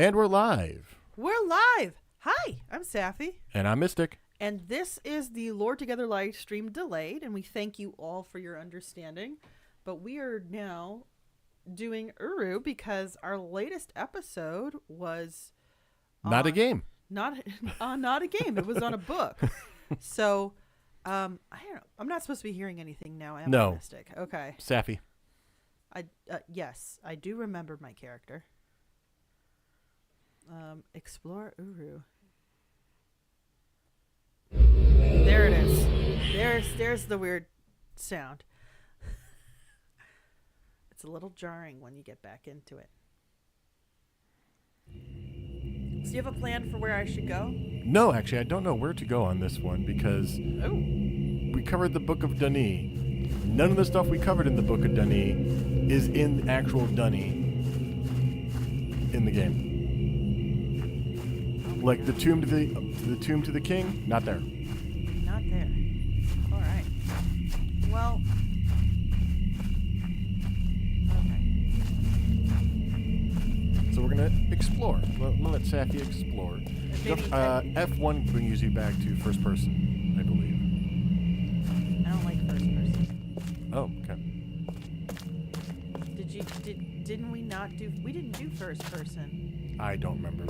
And we're live. We're live. Hi, I'm Sapphy. And I'm Mystic. And this is the Lore Together live stream delayed, and we thank you all for your understanding. But we are now doing Uru because our latest episode was Not a game. Not a game. It was on a book. So, I don't know. I'm not supposed to be hearing anything now, am I, Mystic? Okay. Sapphy. Yes, I do remember my character. Explore Uru. There it is. There's the weird sound. It's a little jarring when you get back into it. So you have a plan for where I should go? No, actually, I don't know where to go on this one because we covered the Book of Dunny. None of the stuff we covered in the Book of Dunny is in actual Dunny in the game. Like the tomb to the king, not there. Not there. All right. Well. Okay. So we're gonna explore. We'll let Sapphy explore. F1 brings you back to first person, I believe. I don't like first person. Oh, okay. Didn't we not do? We didn't do first person. I don't remember.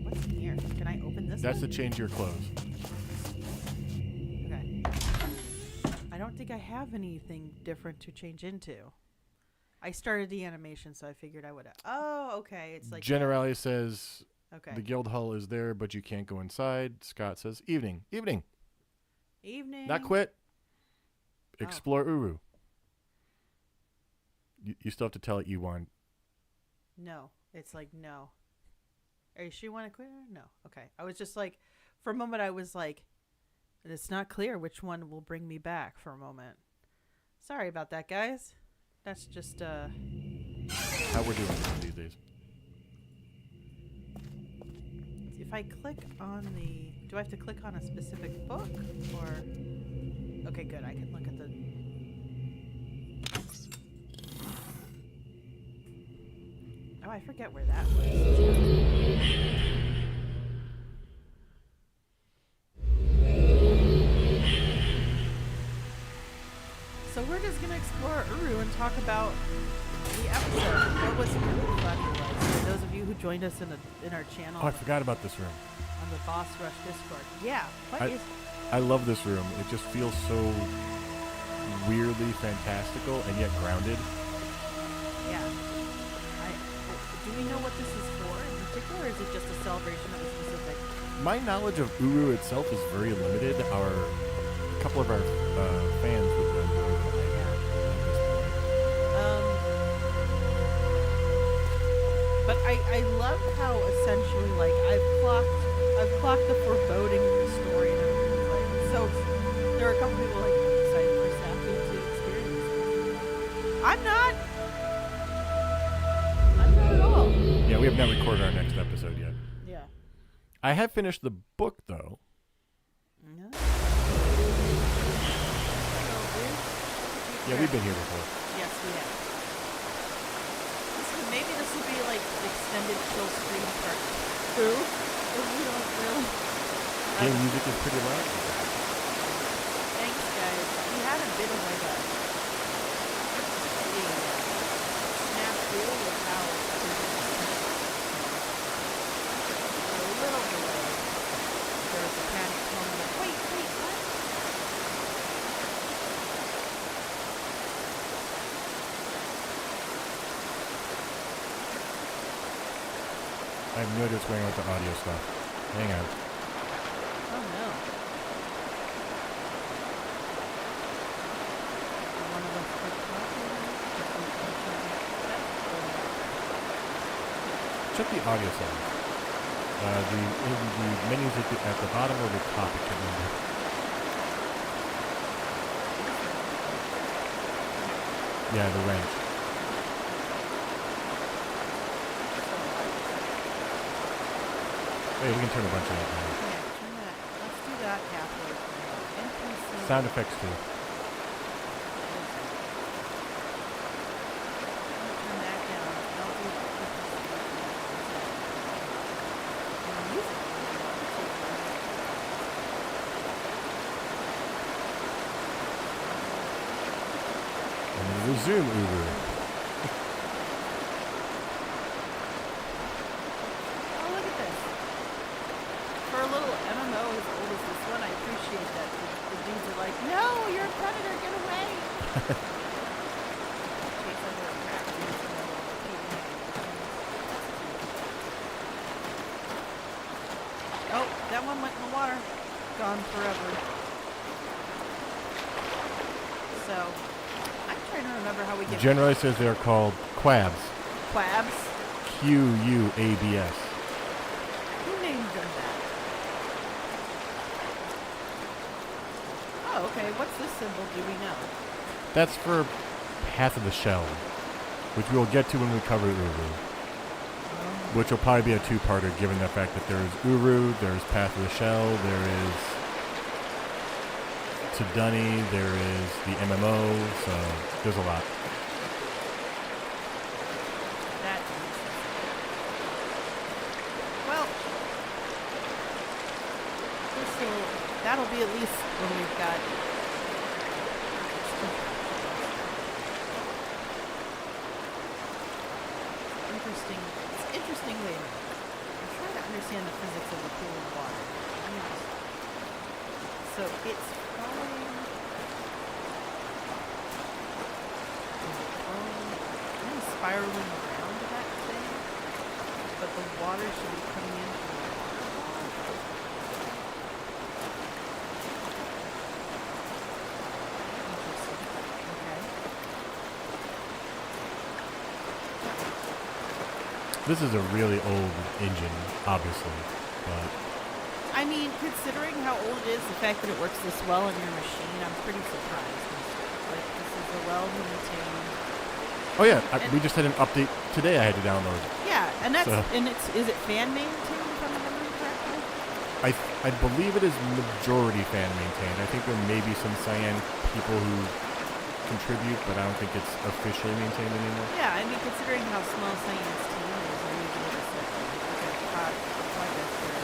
What's in here? Can I open this? That's one? to change your clothes. Okay. I don't think I have anything different to change into. I started the animation, so I figured I would. Oh, okay. It's like Generali says okay. The guild hall is there, but you can't go inside. Scott says evening. Evening. Evening. Not quit. Explore Uru. You still have to tell it you want. No. It's like no. Are you sure you want to quit? No. Okay. I was just like, for a moment, I was like, it's not clear which one will bring me back for a moment. Sorry about that, guys. That's just, how we're doing these days. If I click on the, do I have to click on a specific book or, okay, good. I can look at the, oh, I forget where that was. So we're just going to explore Uru and talk about the episode. What was really fun was for those of you who joined us in our channel. Oh, I forgot about this room. On the Boss Rush Discord. Yeah. I love this room. It just feels so weirdly fantastical and yet grounded. Yeah. Do we know what this is for in particular, or is it just a celebration of a specific? My knowledge of Uru itself is very limited. A couple of our fans would know more than I am at this point. But I love how essentially, like, I've clocked the foreboding in the story and everything. Like, so there are a couple people like excited for Sapphy to experience this. I'm not at all. Yeah, we have not recorded our next episode yet. Yeah. I have finished the book though. Yeah. Yeah, we've been here before. Yes, we have. Maybe this will be like extended kill stream part 2. If we don't really. Game music is pretty loud. Thanks, guys. We had a bit of like a snafu with how a little delay. There was a panic moment. Wait, what? I have no idea what's going on with the audio stuff. Hang on. Oh no. One of us click Check the audio settings. The menus at the bottom or the top, I can't remember. Yeah, the range. Hey, we can turn a bunch of that down. Yeah, turn that. Let's do that halfway. NPC. Sound effects too. Turn that down. I'll do Resume Uru. Oh, look at this. For a little MMO as old as this one, I appreciate that the dudes are like, no, you're a predator, get away. Chase under a crack dudes and they're all peeing. Oh, that one went in the water. Gone forever. So, I'm trying to remember how we get Generally says they are called quabs. quabs. Quabs. Who named them that? Oh, okay. What's this symbol? Do we know? That's for Path of the Shell, which we will get to when we cover Uru. Which will probably be a two-parter, given the fact that there's Uru, there's Path of the Shell, there is to Dunny, there is the MMO, so there's a lot. That. Well, that'll be at least when we've got. Interesting. It's interesting way. I'm trying to understand the physics of the pool of water. So it's flowing. Kind of spiraling around that thing, but the water should be coming in from the waterfall. Interesting. Okay. This is a really old engine, obviously, but I mean, considering how old it is, the fact that it works this well on your machine, I'm pretty surprised. Like, this is a well-maintained. oh yeah, we just had an update today. I had to download. Yeah, and that's So- is it fan maintained if I'm remembering correctly? I believe it is majority fan maintained. I think there may be some Cyan people who contribute, but I don't think it's officially maintained anymore. Yeah, I mean, considering how small Cyan's team is, I usually just like project for.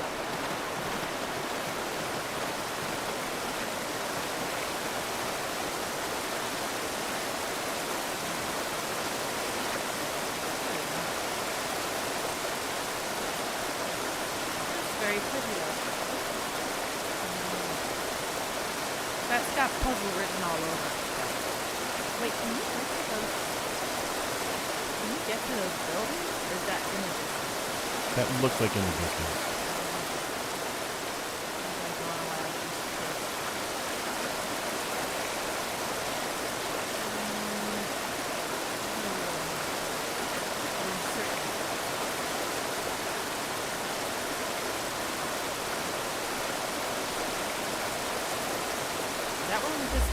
Very pretty though. That's got puzzle written all over it. Wait, can you get to those? Can you get to those buildings, or is that in the distance? That looks like in the distance. That one we just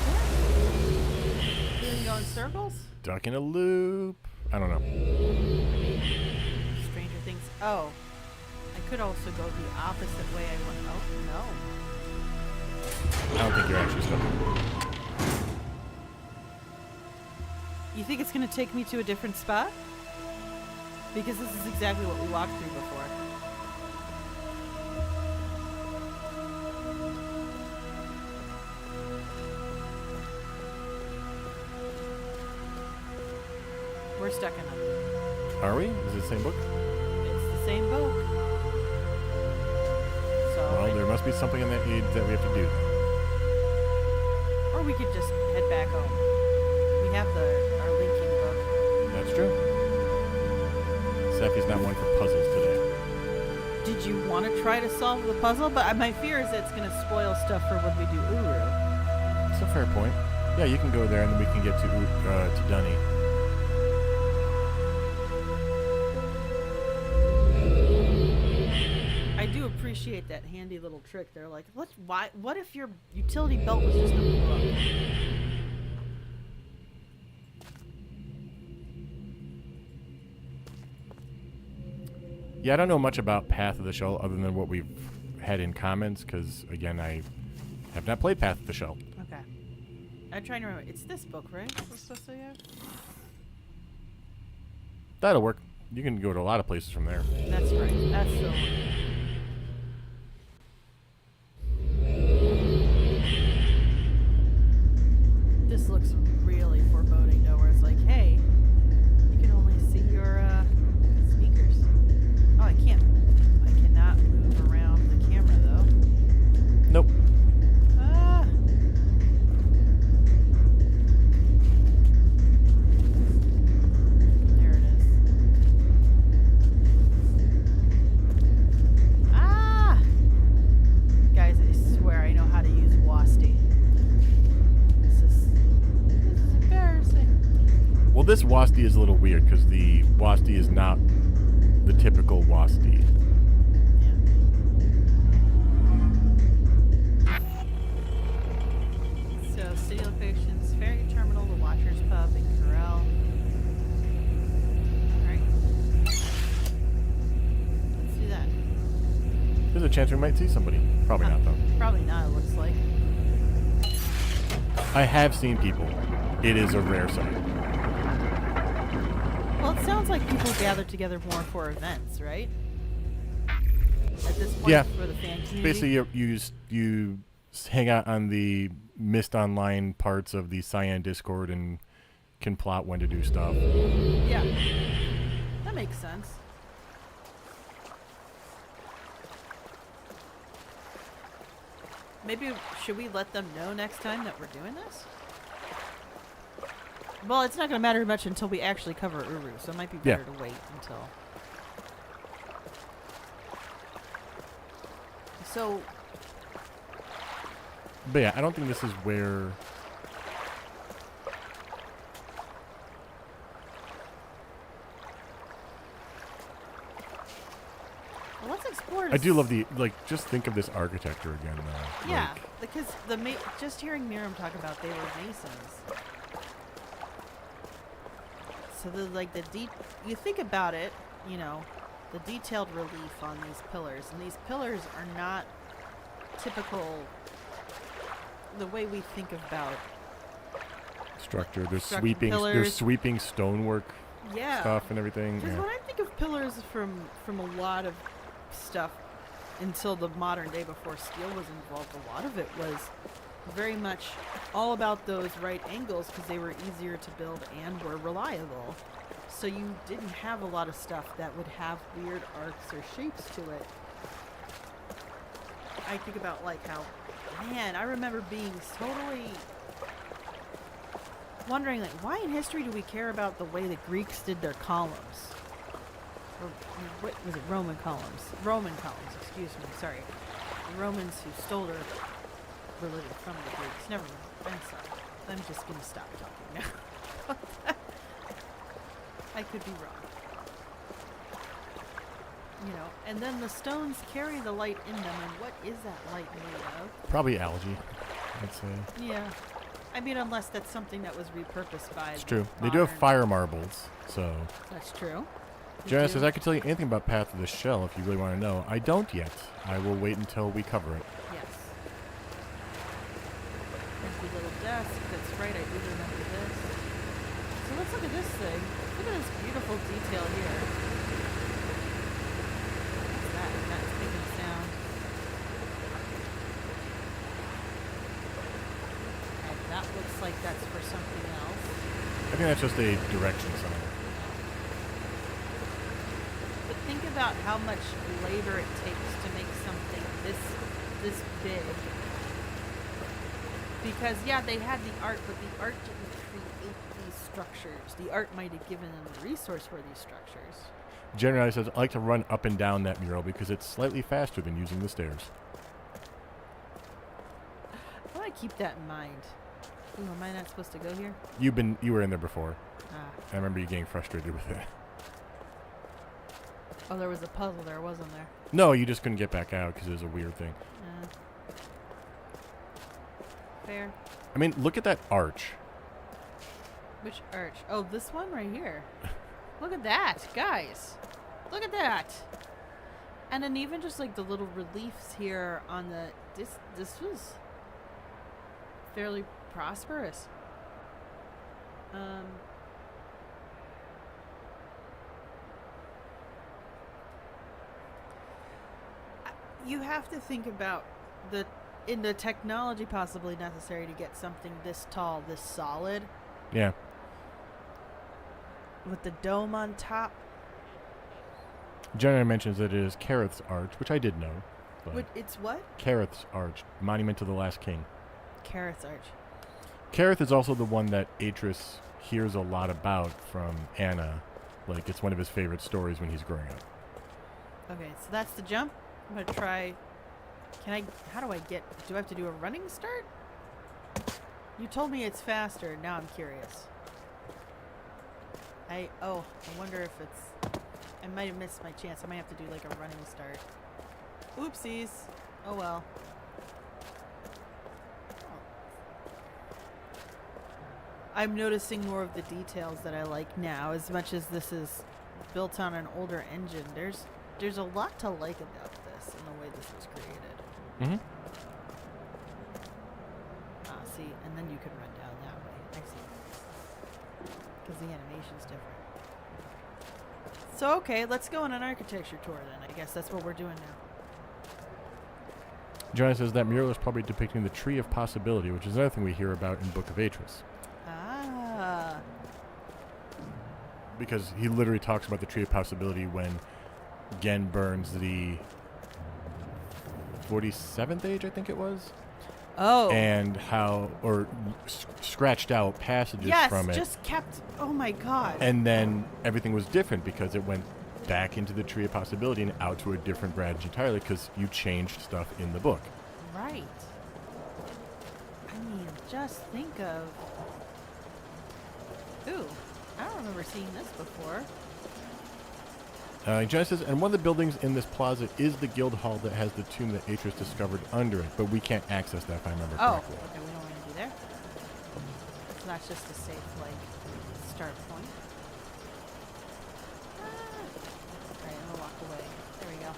did. Didn't go in circles? Duck in a loop. I don't know. Stranger Things. Oh. I could also go the opposite way I went. Oh, no. I don't think you're actually stuck. You think it's going to take me to a different spot? Because this is exactly what we walked through before. We're stuck in it. Are we? Is it the same book? It's the same book. So, Well, there must be something in that aid that we have to do. or we could just head back home. We have our linking book. That's true. Sapphy's not one for puzzles today. Did you want to try to solve the puzzle? But my fear is that it's going to spoil stuff for when we do Uru. It's a fair point. Yeah, you can go there and then we can get to Dunny. I do appreciate that handy little trick. They're like, what if your utility belt was just a book? Yeah, I don't know much about Path of the Shell other than what we've had in comments, because, again, I have not played Path of the Shell. Okay. I'm trying to remember. It's this book, right? We're supposed to have? That'll work. You can go to a lot of places from there. That's right. That's the one. This looks really foreboding, though, where it's like, Wasti is a little weird because the Wasti is not the typical Wasti. Yeah. So city locations: Ferry Terminal, the Watchers Pub, and Corral. All right. Let's do that. There's a chance we might see somebody. Probably not, though. Probably not. It looks like. I have seen people. It is a rare sight. Well, it sounds like people gather together more for events, right? At this point, Yeah. for the fan community. Basically, you hang out on the Myst Online parts of the Cyan Discord and can plot when to do stuff. Yeah. That makes sense. Maybe should we let them know next time that we're doing this? Well, it's not going to matter much until we actually cover Uru, so it might be better to wait until. So, But yeah, I don't think this is where... well, let's explore. I do love the, like, just think of this architecture again, though. Yeah, Like, because just hearing Miriam talk about they were masons. So you think about it, you know, the detailed relief on these pillars, and these pillars are not typical the way we think about structure. There's Structured pillars. there's sweeping stonework stuff and everything. Because Yeah. when I think of pillars from a lot of stuff until the modern day before steel was involved, a lot of it was very much all about those right angles because they were easier to build and were reliable. So you didn't have a lot of stuff that would have weird arcs or shapes to it. I think about like how, man, I remember being totally wondering like, why in history do we care about the way the Greeks did their columns? Or what was it? Roman columns, excuse me, sorry. The Romans who stole their religion from the Greeks. Never mind. I'm sorry. I'm just gonna stop talking now. I could be wrong. You know, and then the stones carry the light in them, and what is that light made of? Probably algae, I'd say. Yeah. I mean, unless that's something that was repurposed by It's the true. They do have modern- fire marbles, so... That's true. They Jenna do. says, I could tell you anything about Path of the Shell if you really want to know. I don't yet. I will wait until we cover it. Yes. Empty little desk. That's right, I do remember this. So let's look at this thing. Look at this beautiful detail here. What's that? That's making a sound. And that looks like that's for something else. I think that's just a direction sign. But think about how much labor it takes to make something this big. Because yeah, they had the art, but the art didn't create these structures. The art might have given them the resource for these structures. Jenna says, I like to run up and down that mural because it's slightly faster than using the stairs. I want to keep that in mind. Ooh, am I not supposed to go here? You were in there before. Ah. I remember you getting frustrated with it. Oh, there was a puzzle there, wasn't there? No, you just couldn't get back out because it was a weird thing. Fair. I mean, look at that arch. Which arch? Oh, this one right here. Look at that, guys. Look at that. And then even just like the little reliefs here on the this was fairly prosperous. You have to think about the technology possibly necessary to get something this tall, this solid, Yeah. with the dome on top. Jenna mentions that it is Kareth's Arch, which I did know. But It's what? Kareth's Arch, Monument to the Last King. Kareth's Arch. Kareth is also the one that Atreus hears a lot about from Anna. Like, it's one of his favorite stories when he's growing up. Okay, so that's the jump. I'm gonna try. How do I get? Do I have to do a running start? You told me it's faster. Now I'm curious. I wonder if it's... I might have missed my chance. I might have to do like a running start. Oopsies. Oh well. I'm noticing more of the details that I like now. As much as this is built on an older engine, there's a lot to like about this and the way this was created. Mm-hmm. See, and then you can run down that way. I see. Because the animation's different. So, okay, let's go on an architecture tour then. I guess that's what we're doing now. Johnny says that mural is probably depicting the Tree of Possibility, which is another thing we hear about in Book of Atris. Ah. Because he literally talks about the Tree of Possibility when Gen burns the 47th age, I think it was. Oh. And how, or scratched out passages from it. Yes, just kept, oh my god. And then everything was different because it went back into the Tree of Possibility and out to a different branch entirely because you changed stuff in the book. Right. I mean, just think of... Ooh, I don't remember seeing this before. Jenna says, and one of the buildings in this plaza is the guild hall that has the tomb that Atris discovered under it, but we can't access that if I remember correctly. Okay, we don't want to be there. It's not just a safe, like, start point. Alright, I'm gonna walk away. There we go.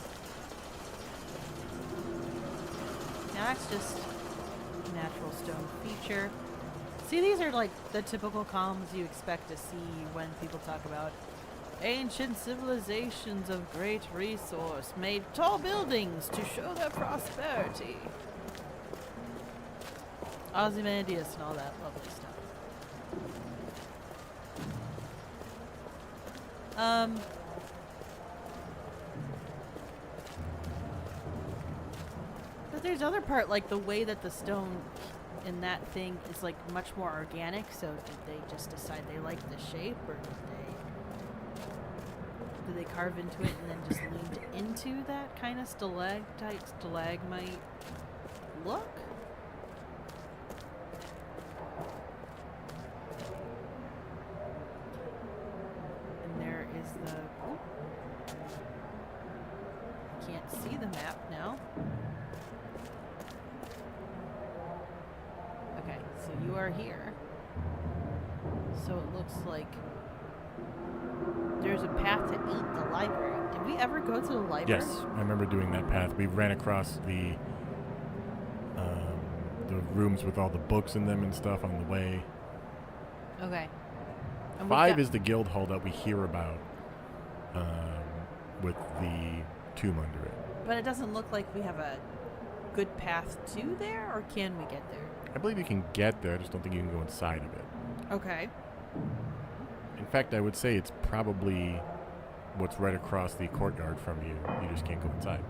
Now that's just a natural stone feature. See, these are like the typical columns you expect to see when people talk about ancient civilizations of great resource made tall buildings to show their prosperity. Ozymandias and all that lovely stuff. But there's other part, like the way that the stone in that thing is like much more organic. So did they just decide they like the shape, or did they carve into it and then just leaned into that kind of stalactite, stalagmite look? And there is the... Oh, can't see the map now. Okay, so you are here. So it looks like there's a path to 8, the library. Did we ever go to the library? Yes, I remember doing that path. We ran across the rooms with all the books in them and stuff on the way. Okay. And 5 is the guild hall that we hear about with the tomb under it. But it doesn't look like we have a good path to there, or can we get there? I believe you can get there, I just don't think you can go inside of it. Okay. In fact, I would say it's probably what's right across the courtyard from you. You just can't go inside.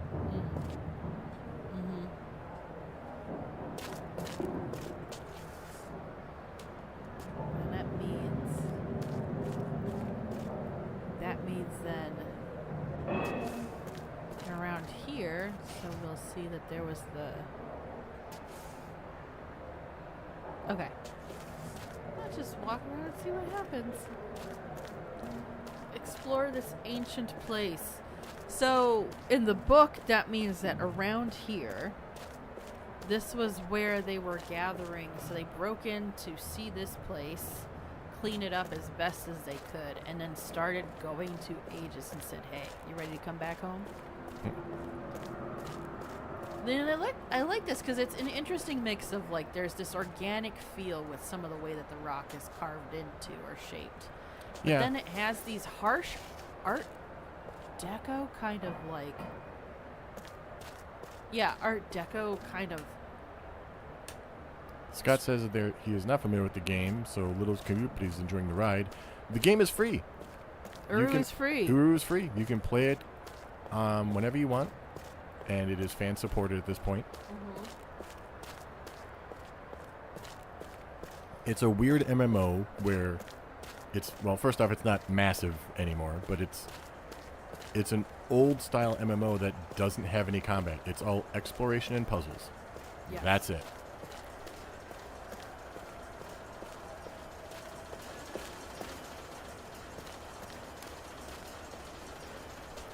Mm-hmm. And that means then around here, so we'll see that there was the... Okay. Let's just walk around and see what happens. Explore this ancient place. So, in the book, that means that around here, this was where they were gathering. So they broke in to see this place, clean it up as best as they could, and then started going to Aegis and said, hey, you ready to come back home? Then I like this because it's an interesting mix of, like, there's this organic feel with some of the way that the rock is carved into or shaped. But Yeah. then it has these harsh Art Deco kind of like... Yeah, Art Deco kind of... Scott says that he is not familiar with the game, so little commute, but he's enjoying the ride. The game is free. Uru is free. Uru is free. You can play it whenever you want, and it is fan supported at this point. Mm-hmm. It's a weird MMO where it's, well, first off, it's not massive anymore, but it's an old style MMO that doesn't have any combat. It's all exploration and puzzles. Yeah. That's it.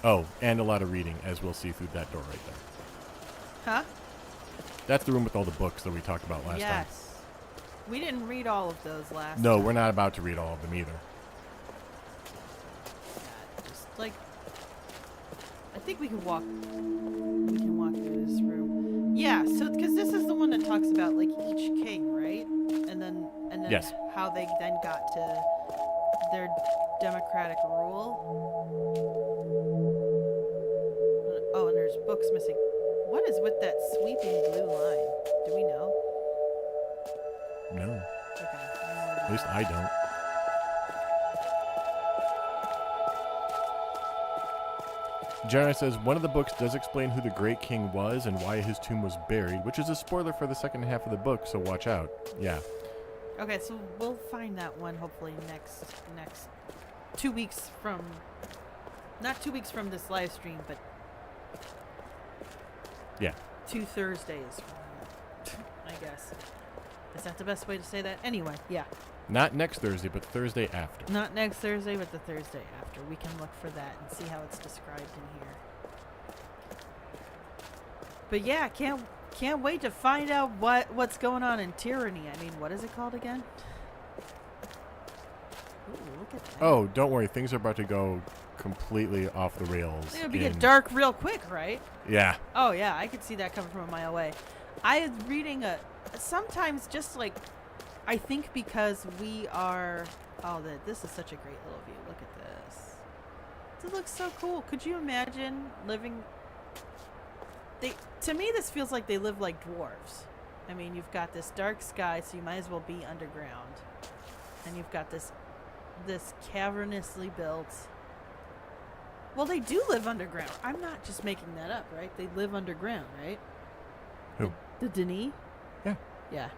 Oh, and a lot of reading, as we'll see through that door right there. Huh? That's the room with all the books that we talked about last time. Yes. We didn't read all of those last No, time. we're not about to read all of them either. Yeah, just like I think we can walk through this room. Yeah, so because this is the one that talks about like each king, right? And then Yes. how they then got to their democratic rule. Oh, and there's books missing. What is with that sweeping blue line? Do we know? No. Okay. At least I don't. Jeremiah says, one of the books does explain who the Great King was and why his tomb was buried, which is a spoiler for the second half of the book, so watch out. Yeah. Okay, so we'll find that one hopefully next 2 weeks from, not 2 weeks from this live stream, but Yeah. 2 Thursdays from now, I guess. Is that the best way to say that? Anyway, yeah. Not next Thursday, but Thursday after. Not next Thursday, but the Thursday after. We can look for that and see how it's described in here. But yeah, can't wait to find out what's going on in Tyranny. I mean, what is it called again? Ooh, look at that. Oh, don't worry. Things are about to go completely off the rails. It's gonna get dark real quick, right? Yeah. Oh yeah, I could see that coming from a mile away. I was reading sometimes just like, I think because we are, this is such a great little view. Look at this. This looks so cool. Could you imagine living, to me this feels like they live like dwarves. I mean, you've got this dark sky, so you might as well be underground. And you've got this cavernously built, well, they do live underground. I'm not just making that up, right? They live underground, right? Who? The Denis? Yeah. Yeah.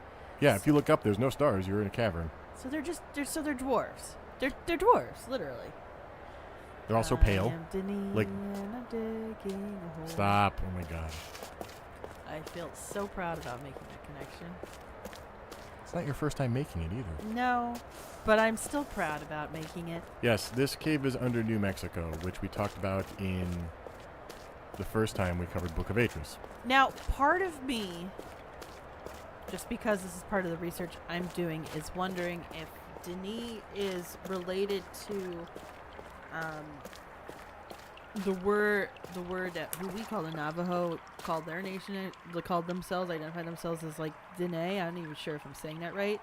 Yeah, if you look up, there's no stars. You're in a cavern. So they're dwarves. They're dwarves, literally. They're also pale. I am Denis, Like- and I'm digging a hole. Stop. Oh my god. I feel so proud about making that connection. It's not your first time making it either. No, but I'm still proud about making it. Yes, this cave is under New Mexico, which we talked about in the first time we covered Book of Atris. Now, part of me, just because this is part of the research I'm doing, is wondering if Denis is related to the word that who we call the Navajo called their nation, called themselves, identify themselves as like Dene. I'm not even sure if I'm saying that right.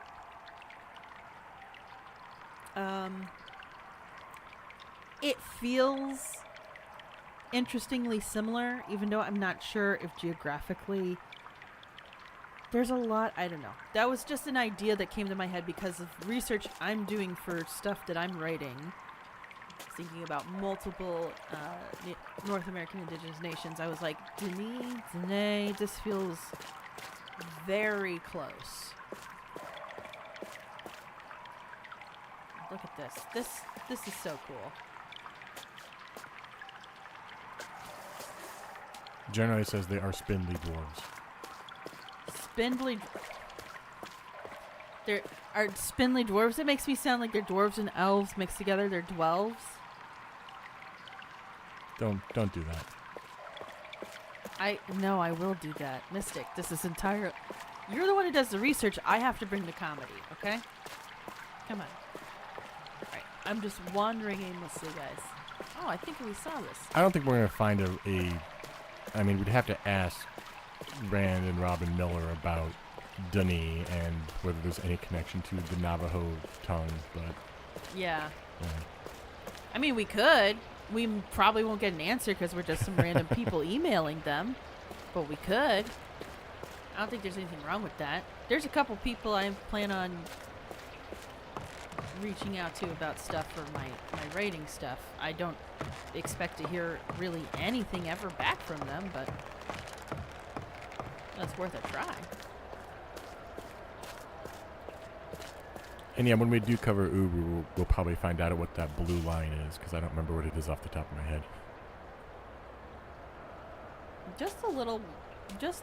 It feels interestingly similar, even though I'm not sure if geographically there's a lot. I don't know. That was just an idea that came to my head because of research I'm doing for stuff that I'm writing. Thinking about multiple North American indigenous nations, I was like, Denis, Dene, this feels very close. Look at this. This is so cool. Generally says they are spindly dwarves. Spindly. There are spindly dwarves. It makes me sound like they're dwarves and elves mixed together. They're dwelves. Don't do that. I will do that. Mystic, this is entire. You're the one who does the research. I have to bring the comedy, okay? Come on. Alright, I'm just wandering aimlessly, guys. Oh, I think we saw this. I don't think we're going to find I mean, we'd have to ask Rand and Robin Miller about Denis and whether there's any connection to the Navajo tongue, but... Yeah. Yeah. I mean, we could. We probably won't get an answer because we're just some random people emailing them. But we could. I don't think there's anything wrong with that. There's a couple people I plan on reaching out to about stuff for my writing stuff. I don't expect to hear really anything ever back from them, but that's worth a try. And yeah, when we do cover Uru, we'll probably find out what that blue line is, because I don't remember what it is off the top of my head. Just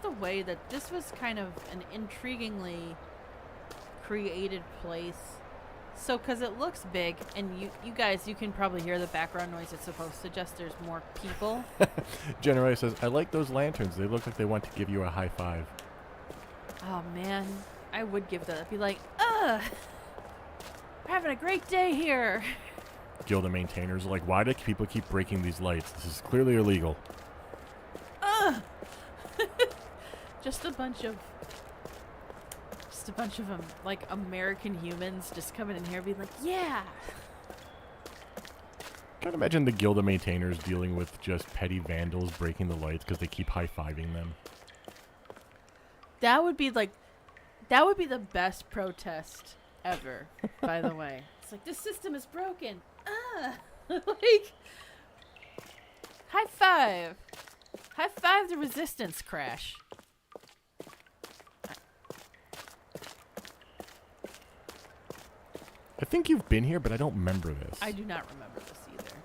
the way that this was kind of an intriguingly created place. So, because it looks big, and you guys, you can probably hear the background noise. It's supposed to suggest there's more people. Generally says, I like those lanterns. They look like they want to give you a high five. Oh, man. I would give that. I'd be like, ugh. We're having a great day here. Guild of Maintainers are like, why do people keep breaking these lights? This is clearly illegal. Ugh. Just a bunch of like American humans just coming in here being like, yeah. Can't imagine the Guild of Maintainers dealing with just petty vandals breaking the lights because they keep high-fiving them. That would be the best protest ever, by the way. It's like, this system is broken. Like, high five. High five the resistance crash. I think you've been here, but I don't remember this. I do not remember this either.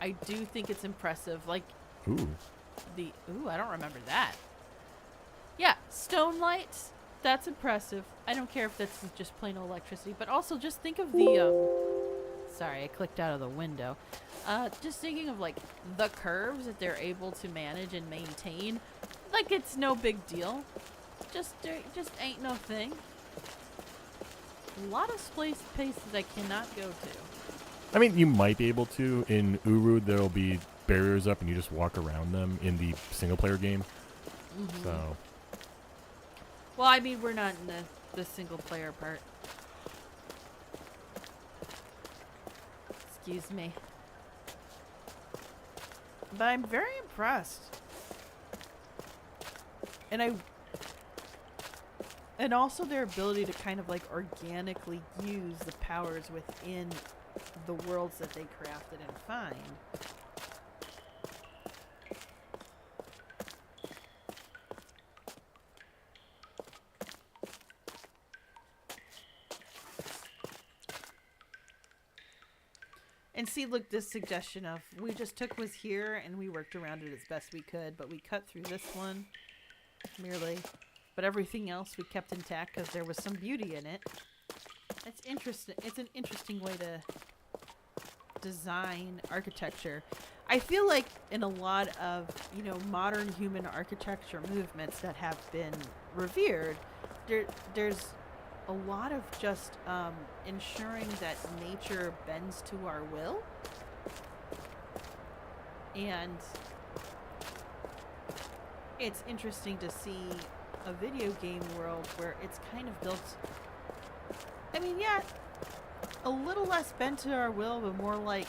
I do think it's impressive. Like, Ooh. I don't remember that. Yeah, stone lights. That's impressive. I don't care if that's just plain electricity, but also just think of the, sorry, I clicked out of the window. Just thinking of, like, the curves that they're able to manage and maintain. Like, it's no big deal. Just ain't no thing. A lot of places I cannot go to. I mean, you might be able to. In Uru, there'll be barriers up and you just walk around them in the single-player game. Mm-hmm. So... Well, I mean, we're not in the single-player part. Excuse me. But I'm very impressed. And also their ability to kind of like organically use the powers within the worlds that they crafted and find. And see, look, this suggestion of we just took was here and we worked around it as best we could, but we cut through this one merely. But everything else we kept intact because there was some beauty in it. It's interesting. It's an interesting way to design architecture. I feel like in a lot of, modern human architecture movements that have been revered, there's a lot of just ensuring that nature bends to our will. And it's interesting to see a video game world where it's kind of built, a little less bent to our will, but more like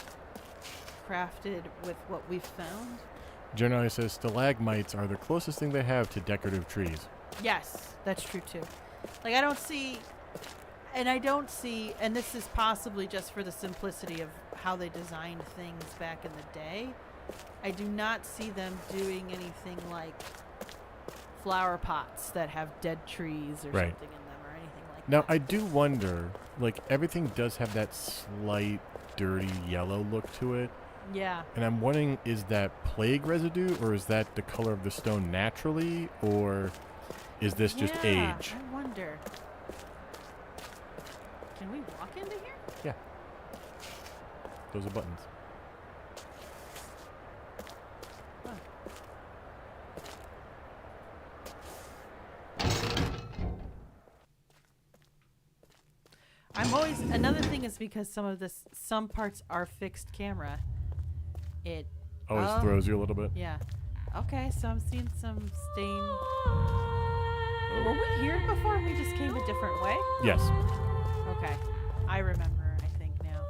crafted with what we've found. Generally says stalagmites are the closest thing they have to decorative trees. Yes, that's true too. Like, I don't see, and this is possibly just for the simplicity of how they designed things back in the day, I do not see them doing anything like flower pots that have dead trees or Right. something in them or anything like Now, that. I do wonder, like, everything does have that slight, dirty yellow look to it. Yeah. And I'm wondering, is that plague residue, or is that the color of the stone naturally, or is this just age? I wonder. Can we walk into here? Yeah. Those are buttons. Huh. I'm always, another thing is because some parts are fixed camera. It Always throws you a little bit. Yeah. Okay, so I'm seeing some stain. Were we here before and we just came a different way? Yes. Okay. I remember, I think, now.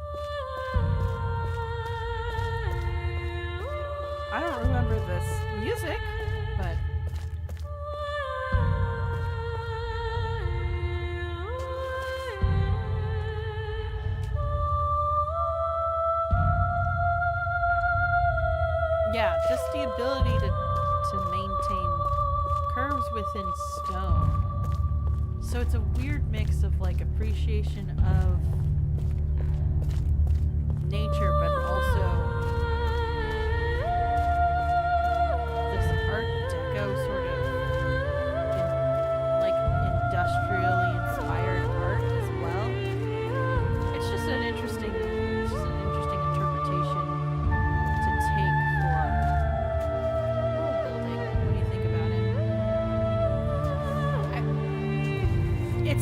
I don't remember this music, but... Yeah, just the ability to maintain curves within stone. So it's a weird mix of like appreciation of nature, but also this Art Deco sort of like industrially inspired art as well. It's just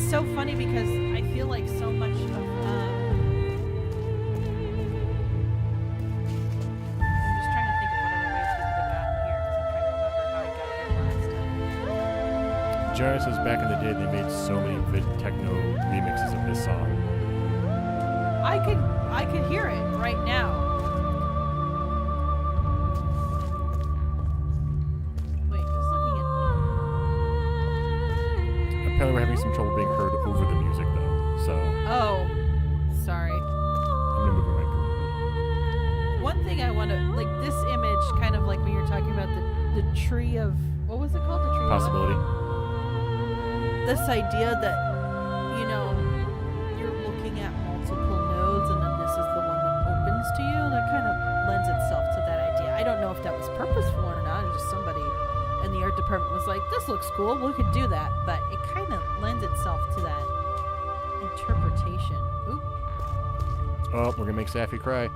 It's so funny because I feel like so much of I'm just trying to think of what other ways we could have gotten here because I'm trying to remember how I got here last time. Johnny says back in the day they made so many techno remixes of this song. I could hear it right now. Wait, just looking at. Apparently we're having some trouble being heard over the music though, so Oh, sorry. I'm gonna move it right a little bit. One thing I want to like this image, kind of like when you're talking about the tree of what was it called? The tree Possibility. of this idea that you're looking at multiple nodes and then this is the one that opens to you. That kind of lends itself to that idea. I don't know if that was purposeful or not. It's just somebody in the art department was like, "This looks cool. We could do that." But it kind of lends itself to that interpretation. Oop. Oh, we're gonna make Sapphy cry.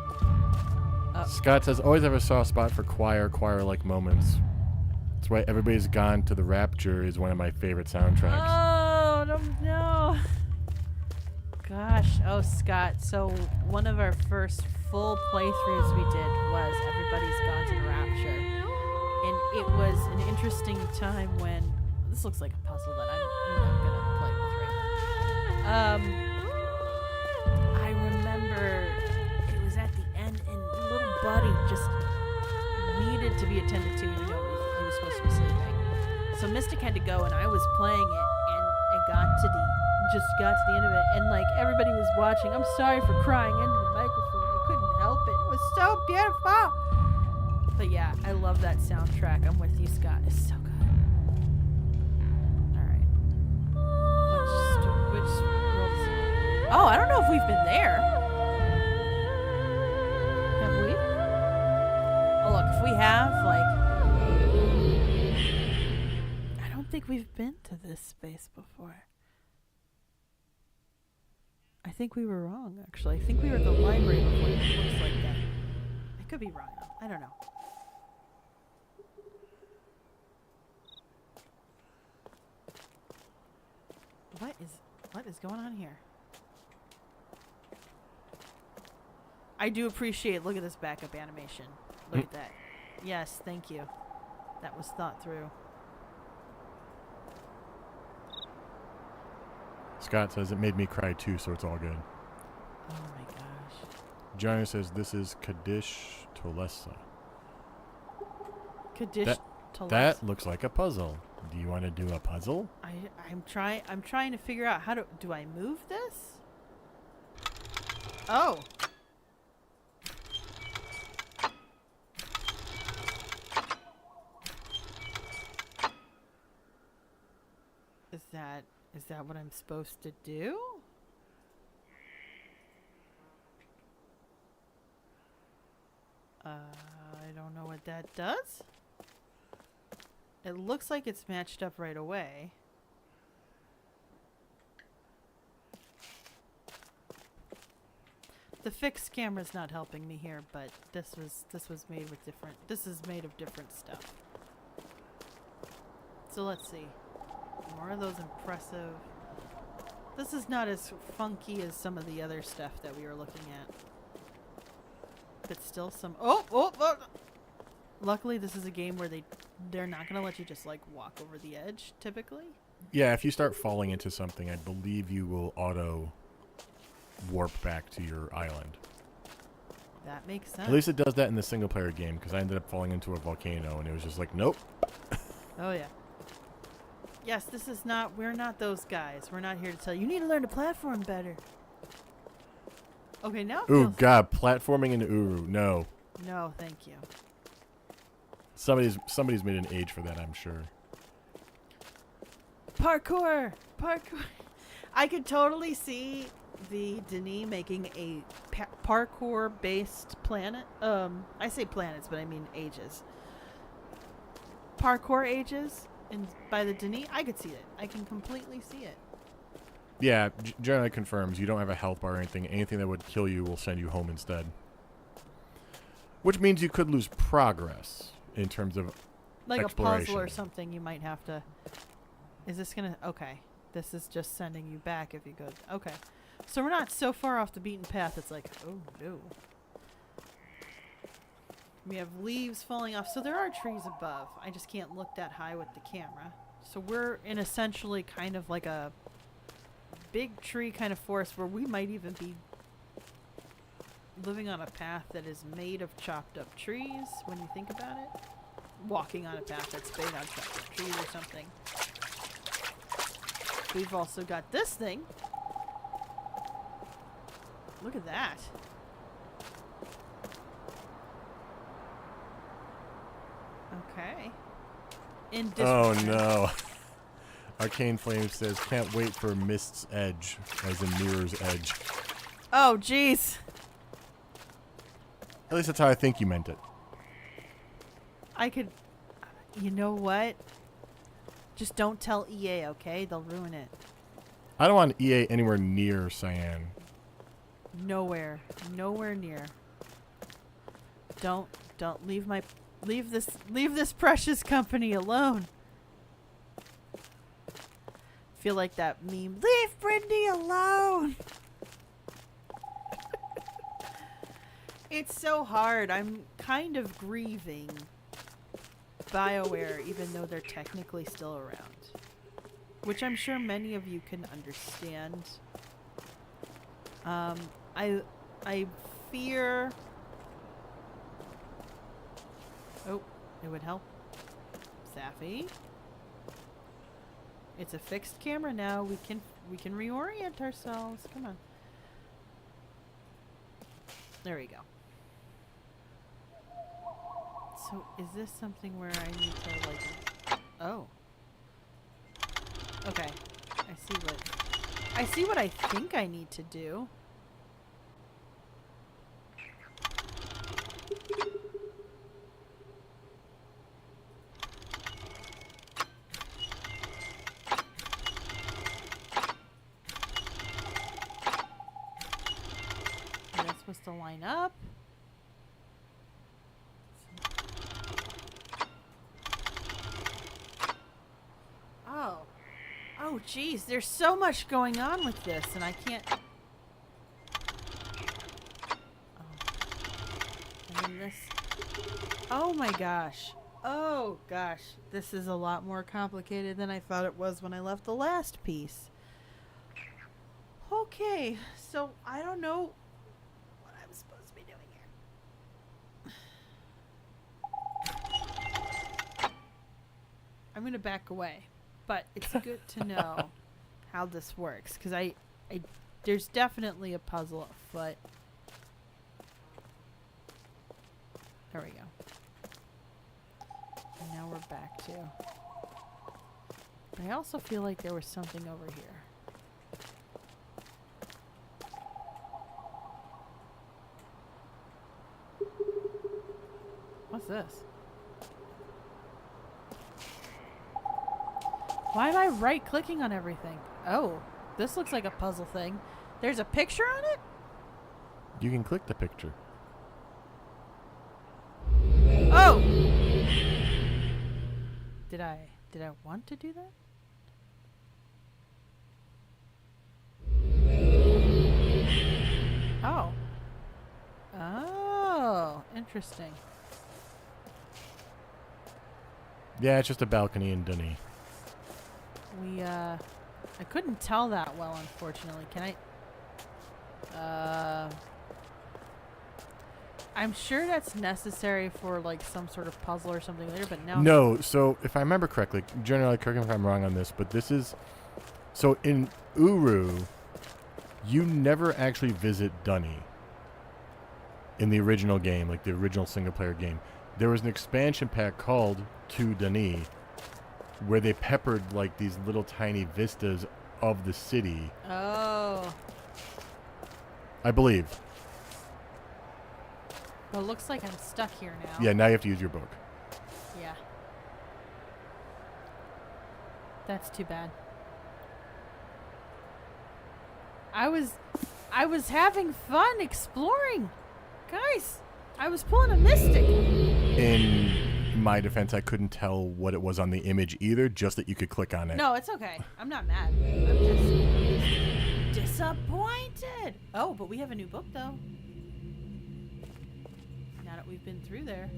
Oh. Scott says, always have a soft spot for choir-like moments. That's why Everybody's Gone to the Rapture is one of my favorite soundtracks. Oh, no. Gosh. Oh, Scott. So one of our first full playthroughs we did was Everybody's Gone to the Rapture. And it was an interesting time when... This looks like a puzzle that I'm not going to play with right now. I remember it was at the end and little Buddy just needed to be attended to even though he was supposed to be sleeping. So Mystic had to go and I was playing it and it got to the end of it and like everybody was watching. I'm sorry for crying into the microphone. I couldn't help it. It was so beautiful. But yeah, I love that soundtrack. I'm with you, Scott. It's so good. All right. Which world is it? Oh, I don't know if we've been there. Have we? Oh, look, if we have, like... I don't think we've been to this space before. I think we were wrong, actually. I think we were at the library before. It looks like that. I could be wrong, though. I don't know. What is going on here? I do appreciate, look at this backup animation. Look at that. Yes, thank you. That was thought through. Scott says it made me cry too, so it's all good. Oh my gosh. Johnny says this is Kaddish Tolesa. Kaddish That looks like a puzzle. Do you want to do a puzzle? I'm trying to figure out how do I move this? Oh. Is that what I'm supposed to do? I don't know what that does. It looks like it's matched up right away. The fixed camera's not helping me here, but this was made with different. This is made of different stuff. So let's see. More of those impressive. This is not as funky as some of the other stuff that we were looking at. But still some. Oh! Luckily, this is a game where they're not going to let you just like walk over the edge, typically. Yeah, if you start falling into something, I believe you will auto warp back to your island. That makes sense. At least it does that in the single player game, because I ended up falling into a volcano and it was just like, nope. Oh yeah. Yes, this is not. We're not those guys. We're not here to tell you. You need to learn to platform better. Okay, now. Ooh, God, platforming in Uru. No. No, thank you. Somebody's made an age for that, I'm sure. Parkour. I could totally see the Denis making a parkour-based planet. I say planets, but I mean ages. Parkour ages, and by the Denis, I could see it. I can completely see it. Yeah, generally confirms you don't have a health bar or anything. Anything that would kill you will send you home instead. Which means you could lose progress in terms of like exploration. a puzzle or something. You might have to. Is this gonna? Okay. This is just sending you back if you go. Okay. So we're not so far off the beaten path. It's like, oh no. We have leaves falling off. So there are trees above. I just can't look that high with the camera. So we're in essentially kind of like a big tree kind of forest where we might even be living on a path that is made of chopped up trees when you think about it. Walking on a path that's made on chopped up trees or something. We've also got this thing. Look at that. Okay. Oh no. Arcane Flame says, can't wait for Myst's Edge, as in Mirror's Edge. Oh, jeez. At least that's how I think you meant it. I could... You know what? Just don't tell EA, okay? They'll ruin it. I don't want EA anywhere near Cyan. Nowhere. Nowhere near. Don't leave this precious company alone. Feel like that meme. Leave Brindy alone. It's so hard. I'm kind of grieving BioWare, even though they're technically still around, which I'm sure many of you can understand. I fear. Oh, it would help. Sapphy. It's a fixed camera now. We can reorient ourselves. Come on. There we go. So is this something where I need to like... Oh. Okay. I see what I think I need to do. Am I supposed to line up? Oh, geez, there's so much going on with this, and I can't... Oh. And then this... Oh, my gosh. Oh, gosh. This is a lot more complicated than I thought it was when I left the last piece. Okay, so I don't know what I'm supposed to be doing here. I'm going to back away. But it's good to know how this works, because I there's definitely a puzzle afoot. There we go. And now we're back to. But I also feel like there was something over here. What's this? Why am I right-clicking on everything? Oh, this looks like a puzzle thing. There's a picture on it? You can click the picture. Oh! Did I want to do that? Oh. Oh, interesting. Yeah, it's just a balcony in Dunny. I couldn't tell that well, unfortunately. Can I? I'm sure that's necessary for, like, some sort of puzzle or something later, but now... No, so if I remember correctly, generally, correct me if I'm wrong on this, but this is... So in Uru, you never actually visit Dunny in the original game, like the original single-player game. There was an expansion pack called To Dunny, where they peppered like these little tiny vistas of the city. Oh. I believe. Well, it looks like I'm stuck here now. Yeah, now you have to use your book. Yeah. That's too bad. I was having fun exploring. Guys, I was pulling a mystic. In my defense, I couldn't tell what it was on the image either, just that you could click on it. No, it's okay. I'm not mad. I'm just disappointed. Oh, but we have a new book, though. Now that we've been through there.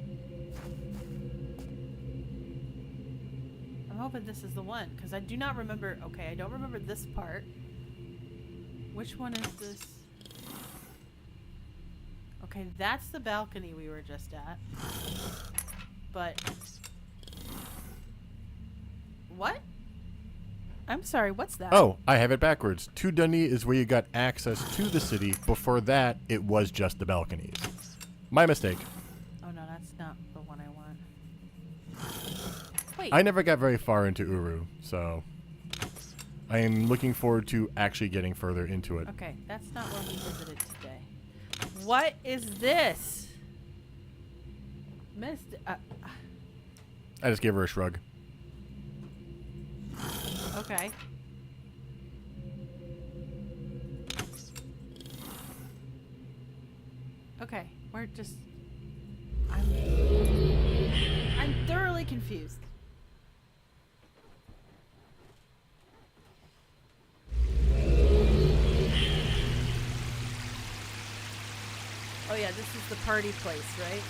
I'm hoping this is the one, because I do not remember... Okay, I don't remember this part. Which one is this? Okay, that's the balcony we were just at. But... What? I'm sorry, what's that? Oh, I have it backwards. To Dunny is where you got access to the city. Before that, it was just the balconies. My mistake. Oh no, that's not the one I want. Wait. I never got very far into Uru, so I am looking forward to actually getting further into it. Okay, that's not where we visited today. What is this? Myst. I just gave her a shrug. Okay. Okay, we're just... I'm thoroughly confused. Oh yeah, this is the party place, right?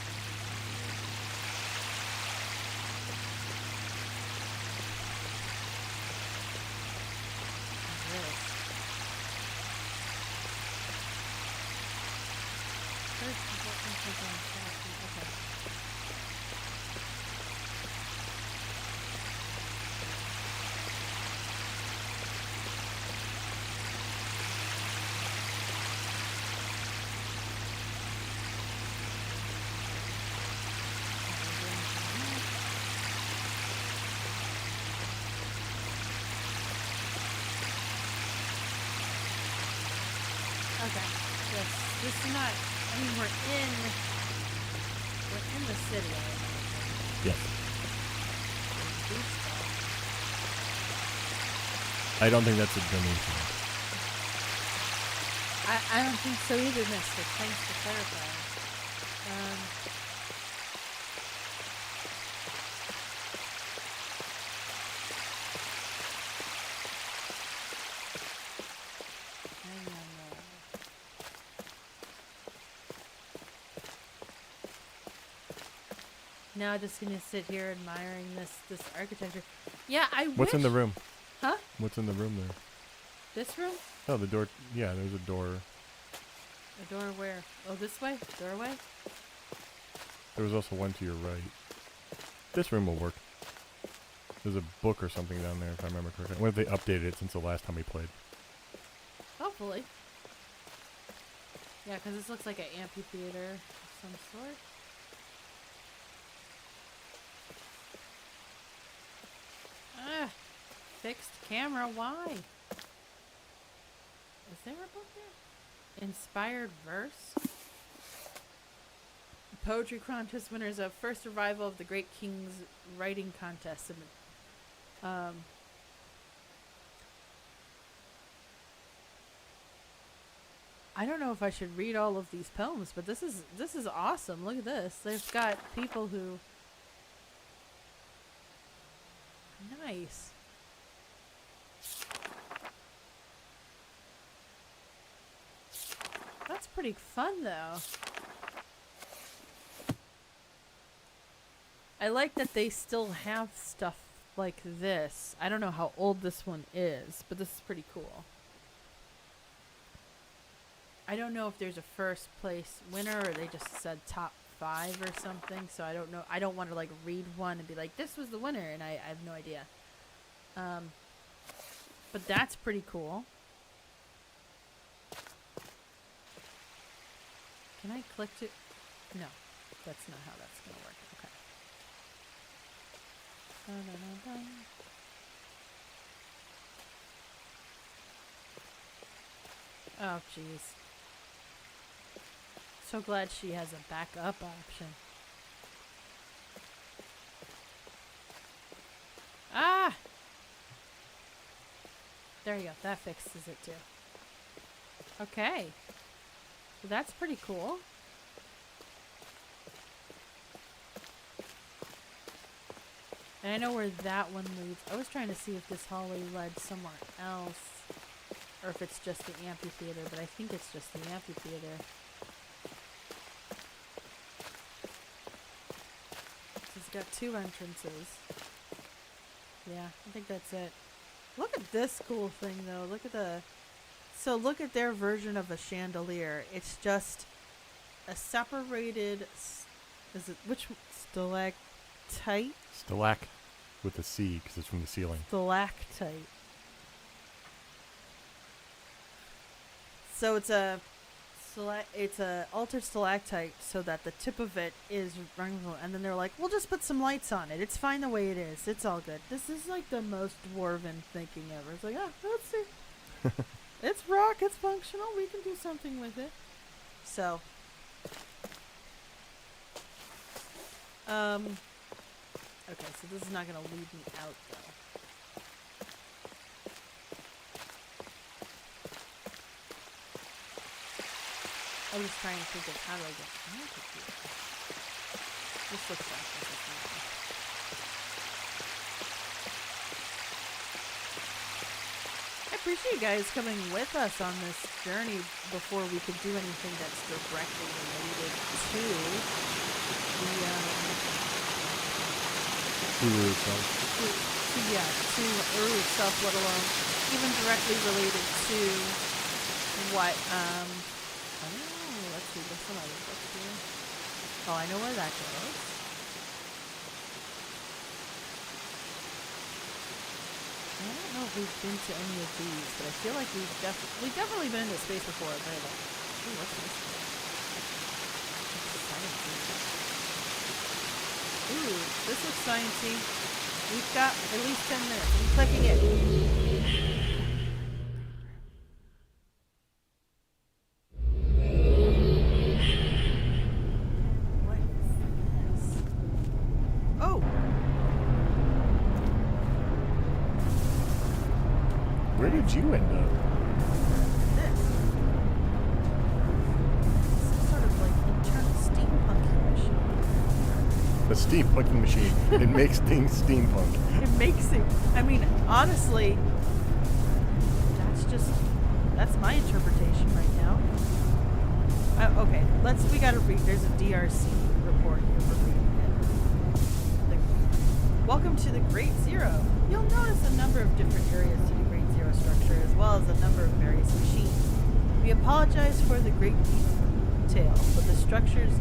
Okay. This is not... I mean, we're in the city. Yes. I don't think that's a donation. I don't think so either, Mister. Thanks for clarifying. Now just gonna sit here admiring this architecture. Yeah, I What's in the room? Huh? What's in the room there? This room? Oh, the door. Yeah, there's a door. A door where? Oh, this way? Doorway? There was also one to your right. This room will work. There's a book or something down there, if I remember correctly. I wonder if they updated it since the last time we played. Hopefully. Yeah, because this looks like an amphitheater of some sort. Fixed camera, why? Is there a book there? Inspired verse? Poetry contest winners of first revival of the Great King's Writing Contest. I don't know if I should read all of these poems, but this is awesome. Look at this. They've got people who... Nice. That's pretty fun, though. I like that they still have stuff like this. I don't know how old this one is, but this is pretty cool. I don't know if there's a first place winner or they just said top 5 or something, so I don't know. I don't want to like read one and be like, this was the winner, and I have no idea. But that's pretty cool. Can I click to... No, that's not how that's going to work. Okay. Dun, dun, dun, dun. Oh, jeez. So glad she has a backup option. Ah! There you go. That fixes it too. Okay. So that's pretty cool. And I know where that one leads. I was trying to see if this hallway led somewhere else. Or if it's just the amphitheater, but I think it's just the amphitheater. It's got 2 entrances. Yeah, I think that's it. Look at this cool thing, though. Look at the... So look at their version of a chandelier. It's just a separated... Is it... Which... Stalactite? Stalac with a C, because it's from the ceiling. Stalactite. So it's a altered stalactite, so that the tip of it is running, and then they're like, we'll just put some lights on it. It's fine the way it is. It's all good. This is like the most dwarven thinking ever. It's like, let's see. It's rock. It's functional. We can do something with it. So, okay. So this is not gonna lead me out though. I was trying to think of how do I get out of here. This looks like this is easy. I appreciate you guys coming with us on this journey before we could do anything that's directly related to the Uru itself. To Uru itself, let alone even directly related to what I don't know. Let's see. There's some other books here. Oh, I know where that goes. I don't know if we've been to any of these, but I feel like we've definitely been in this space before. But I don't. Ooh, what's this? Ooh, this looks sciencey. We've got at least 10 minutes. I'm clicking it. Where did you end up? This. Some sort of like internal steampunky machine. The steampunking machine. It makes things steampunk. It makes it. I mean, honestly, that's my interpretation right now. Okay, we gotta read. There's a DRC report here for reading it. Welcome to the Great Zero. You'll notice a number of different areas to the Great Zero structure, as well as a number of various machines. We apologize for the great detail, but the structures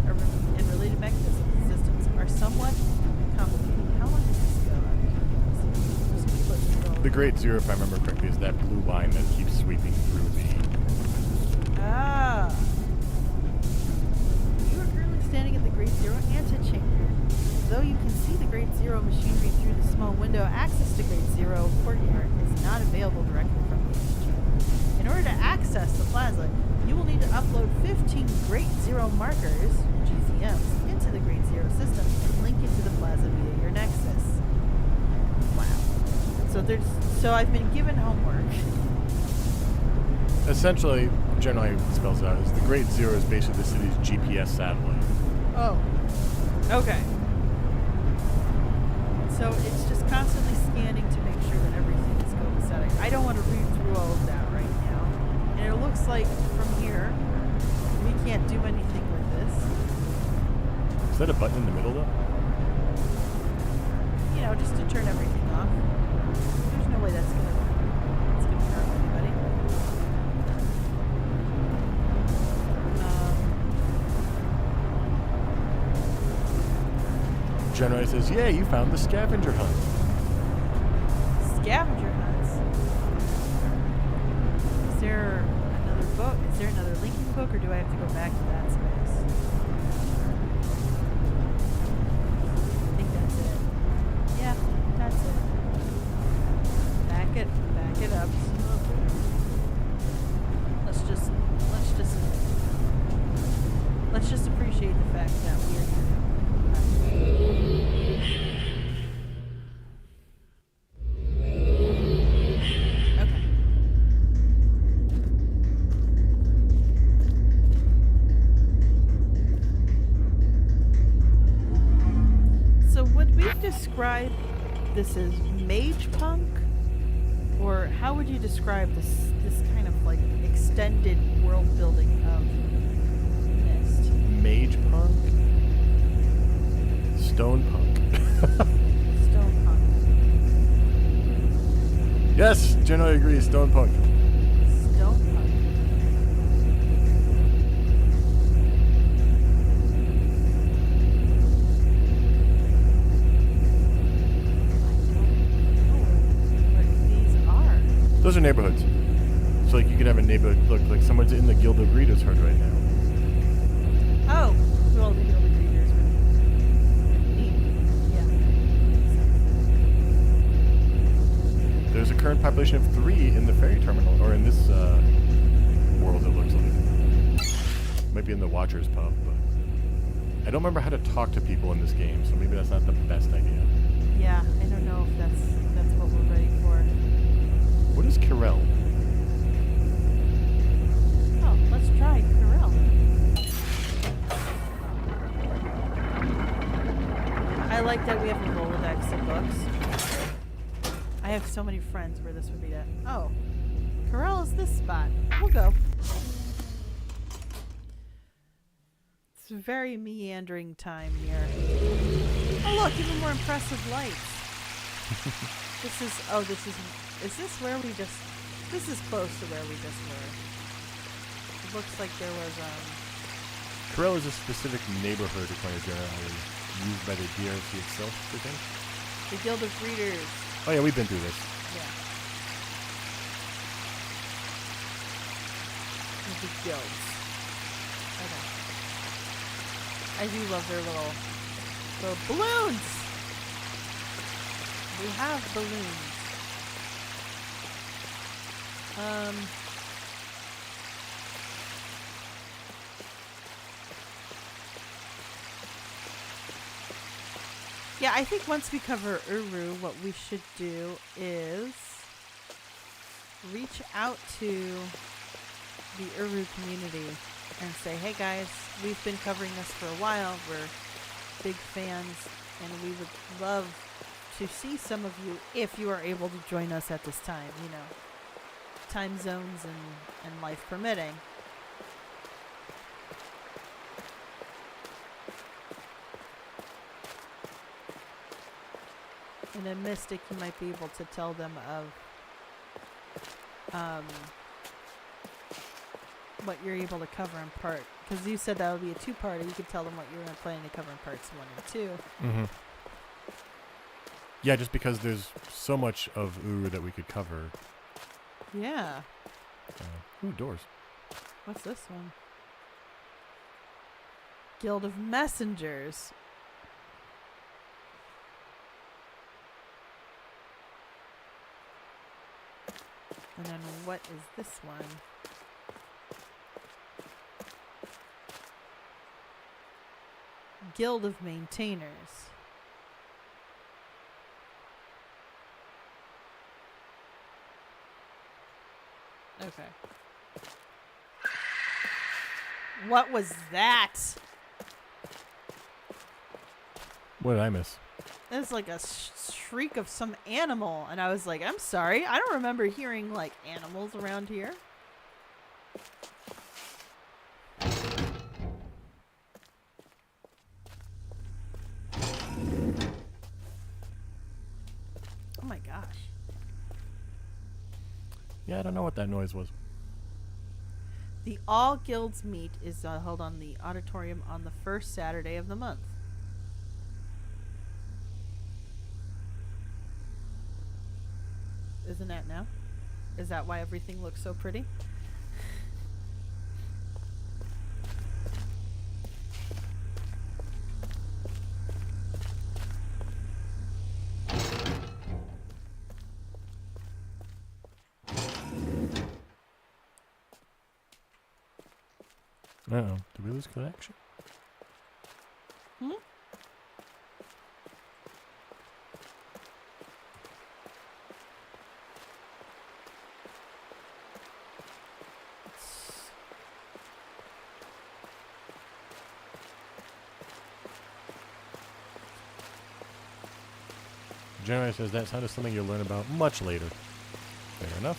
and related mechanisms systems are somewhat complicated. How long does this go? The Great Zero, if I remember correctly, is that blue line that keeps sweeping through the... Ah. You are currently standing at the Great Zero antechamber. Though you can see the Great Zero machinery through the small window, access to Great Zero courtyard is not available directly from the exchange. In order to access the plaza, you will need to upload 15 Great Zero markers, GZMs, into the Great Zero system and link it to the plaza via your Nexus. Wow. So I've been given homework. Essentially, generally what it spells out is the Great Zero is basically the city's GPS satellite. Oh. Okay. So it's just constantly scanning to make sure that everything is copacetic. I don't want to read through all of that right now. And it looks like from here, we can't do anything with this. Is that a button in the middle, though? You know, just to turn everything off. There's no way that's gonna harm anybody. Generally says, yeah, you found the scavenger hunt. Scavenger hunts. Is there another book? Is there another linking book, or do I have to go back to that space? I think that's it. Yeah, that's it. Back it up. Let's just appreciate the fact that we are here. Okay. So would we describe this is mage punk, or how would you describe this kind of like extended world building of Myst? Mage punk? Stone punk. Stone punk. Yes, generally agree, stone punk. Stone punk. Those are neighborhoods. So like you could have a neighborhood look like someone's in the Guild of Greeters herd right now. Oh, well, the Guild of Greeters would be yeah. There's a current population of 3 in the ferry terminal, or in this world it looks like. Might be in the Watcher's pub, but I don't remember how to talk to people in this game, so maybe that's not the best idea. Yeah, I don't know if that's what we're ready for. What is Kirel? Oh, let's try Corel. I like that we have a Rolodex of books. I have so many friends where this would be at. Oh, Corel is this spot. We'll go. It's a very meandering time here. Oh look, even more impressive lights. Is this where we just, this is close to where we just were. It looks like there was, Kirel is a specific neighborhood according to generally used by the DRC itself, I think. the Guild of Breeders. Oh yeah, we've been through this. Yeah. The guilds. Okay. I do love their little balloons! We have balloons. Yeah, I think once we cover Uru, what we should do is reach out to the Uru community and say, hey guys, we've been covering this for a while, we're big fans, and we would love to see some of you if you are able to join us at this time, you know, time zones and life permitting. And in Mystic, you might be able to tell them of what you're able to cover in part. Because you said that would be a 2-parter. You could tell them what you were planning to cover in parts 1 and 2. Mm-hmm. Yeah, just because there's so much of Uru that we could cover. Yeah. Ooh, doors. What's this one? Guild of Messengers. And then what is this one? Guild of Maintainers. Okay. What was that? What did I miss? It was like a shriek of some animal, and I was like, I'm sorry, I don't remember hearing like animals around here. Oh my gosh. Yeah, I don't know what that noise was. The All Guilds meet is held on the auditorium on the first Saturday of the month. Isn't that now? Is that why everything looks so pretty? Uh-oh. Did we lose connection? Hmm? Generally says that sound is something you'll learn about much later. Fair enough.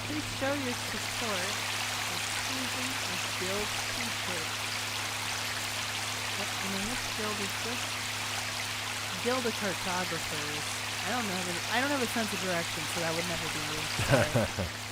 Please show your support by choosing a guild t-shirt. What in which guild is this? Guild of Cartographers. I don't have a sense of direction, so that would never be me. Sorry.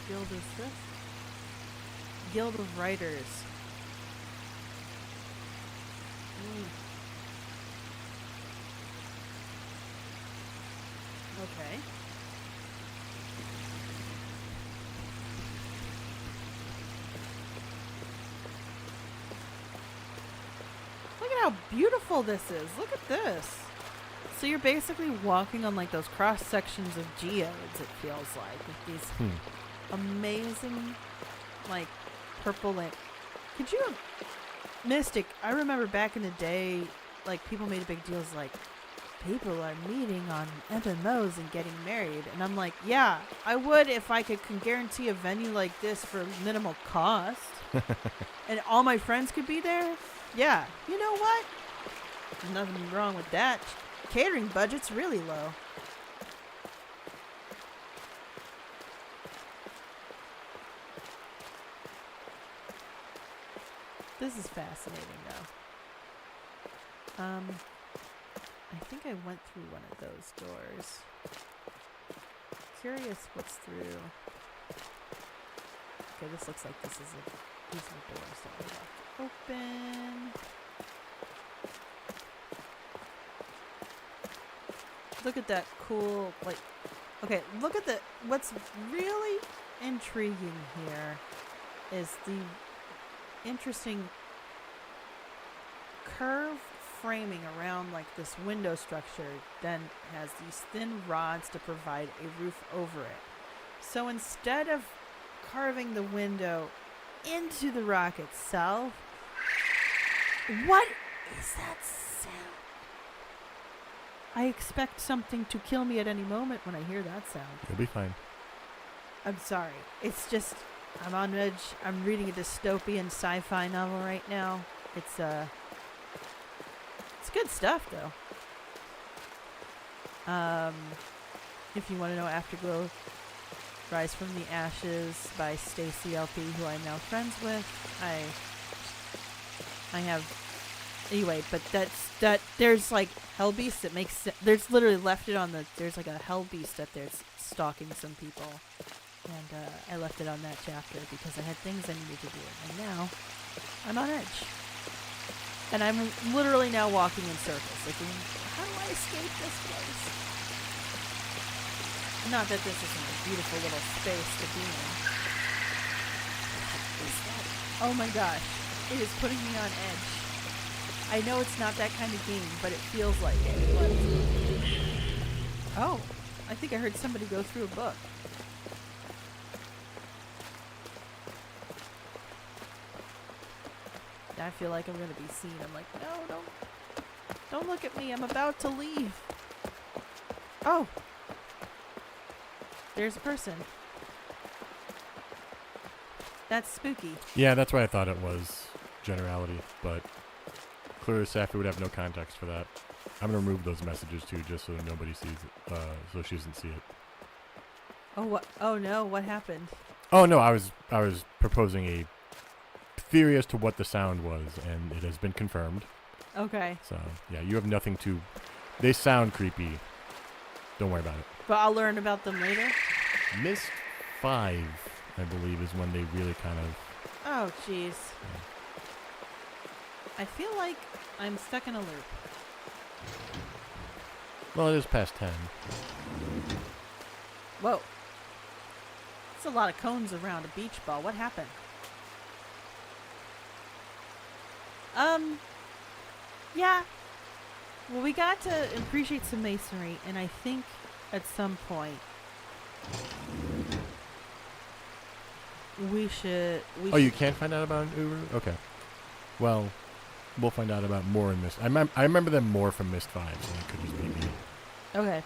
Guild is this? Guild of Writers. Okay. Look at how beautiful this is. Look at this. So you're basically walking on like those cross sections of geodes, it feels like, with these amazing, like, purple lamp. Could you, Mystic? I remember back in the day, like, people made a big deal, like, people are meeting on MMOs and getting married, and I'm like, yeah, I would if I can guarantee a venue like this for minimal cost, and all my friends could be there. Yeah, you know what? There's nothing wrong with that. Catering budget's really low. This is fascinating, though. I think I went through one of those doors. Curious what's through. Okay, this looks like these are doors that we have to open. Look at that cool, like, okay, look at what's really intriguing here is the interesting curved framing around like this window structure, then has these thin rods to provide a roof over it. So instead of carving the window into the rock itself, what is that sound? I expect something to kill me at any moment when I hear that sound. You'll be fine. I'm sorry. It's just, I'm on edge. I'm reading a dystopian sci-fi novel right now. It's good stuff, though. If you want to know Afterglow, Rise from the Ashes by Stacy LP, who I'm now friends with. I have... Anyway, but there's like hell beast that makes there's literally left it on there's like a hell beast up there stalking some people, and I left it on that chapter because I had things I needed to do, and now I'm on edge, and I'm literally now walking in circles, thinking, how do I escape this place? Not that this isn't a beautiful little space to be in. What is that? Oh my gosh, it is putting me on edge. I know it's not that kind of game, but it feels like it. What? Oh, I think I heard somebody go through a book. I feel like I'm gonna be seen. I'm like, no, don't look at me. I'm about to leave. Oh, there's a person. That's spooky. Yeah, that's why I thought it was generality, but clearly Sapphy would have no context for that. I'm going to remove those messages too, just so nobody sees it, so she doesn't see it. Oh, what? Oh no, what happened? Oh no, I was proposing a theory as to what the sound was, and it has been confirmed. Okay. So, yeah, you have nothing to... They sound creepy. Don't worry about it. But I'll learn about them later? Myst 5, I believe, is when they really kind of... Oh, jeez. I feel like I'm stuck in a loop. Well, it is past 10. Whoa. That's a lot of cones around a beach ball. What happened? Yeah. Well, we got to appreciate some masonry, and I think at some point we should. Oh, you can't find out about an Uru? Okay. Well, we'll find out about more in Myst. I remember them more from Myst 5, so that could just be me. Okay.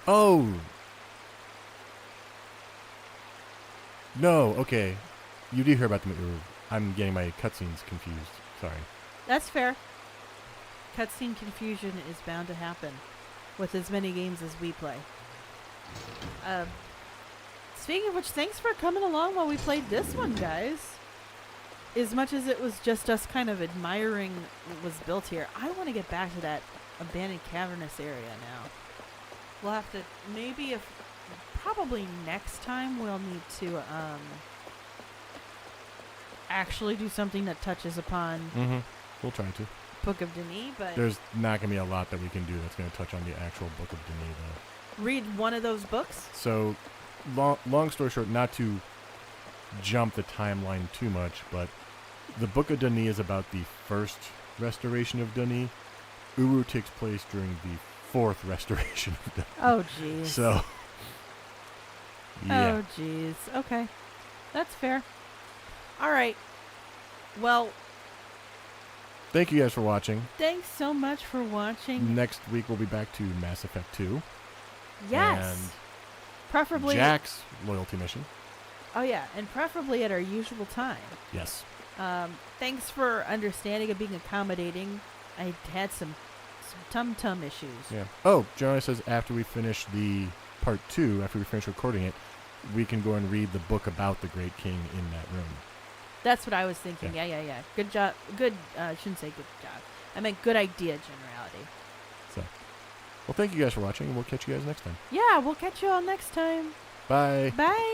Oh! No, okay. You do hear about the Uru. I'm getting my cutscenes confused. Sorry. That's fair. Cutscene confusion is bound to happen with as many games as we play. Speaking of which, thanks for coming along while we played this one, guys. As much as it was just us kind of admiring what was built here, I want to get back to that abandoned cavernous area now. We'll have to, probably next time we'll need to actually do something that touches upon Mm-hmm. We'll try to. Book of Denis, but There's not going to be a lot that we can do that's going to touch on the actual Book of Denis, though. read one of those books. So, long story short, not to jump the timeline too much, but the Book of Denis is about the first restoration of Denis. Uru takes place during the fourth restoration of Denis. Oh, jeez. So, yeah. Oh, jeez. Okay. That's fair. All right. Well, Thank you guys for watching. thanks so much for watching. Next week, we'll be back to Mass Effect 2. Yes. Preferably. Jack's loyalty mission. Oh, yeah. And preferably at our usual time. Yes. Thanks for understanding and being accommodating. I had some tum-tum issues. Yeah. Oh, Jonah says after we finish the part 2, after we finish recording it, we can go and read the book about the Great King in that room. That's what I was thinking. Yeah. Yeah. Good job. Good. I shouldn't say good job. I meant good idea, generality. So, well, thank you guys for watching, and we'll catch you guys next time. Yeah, we'll catch you all next time. Bye. Bye.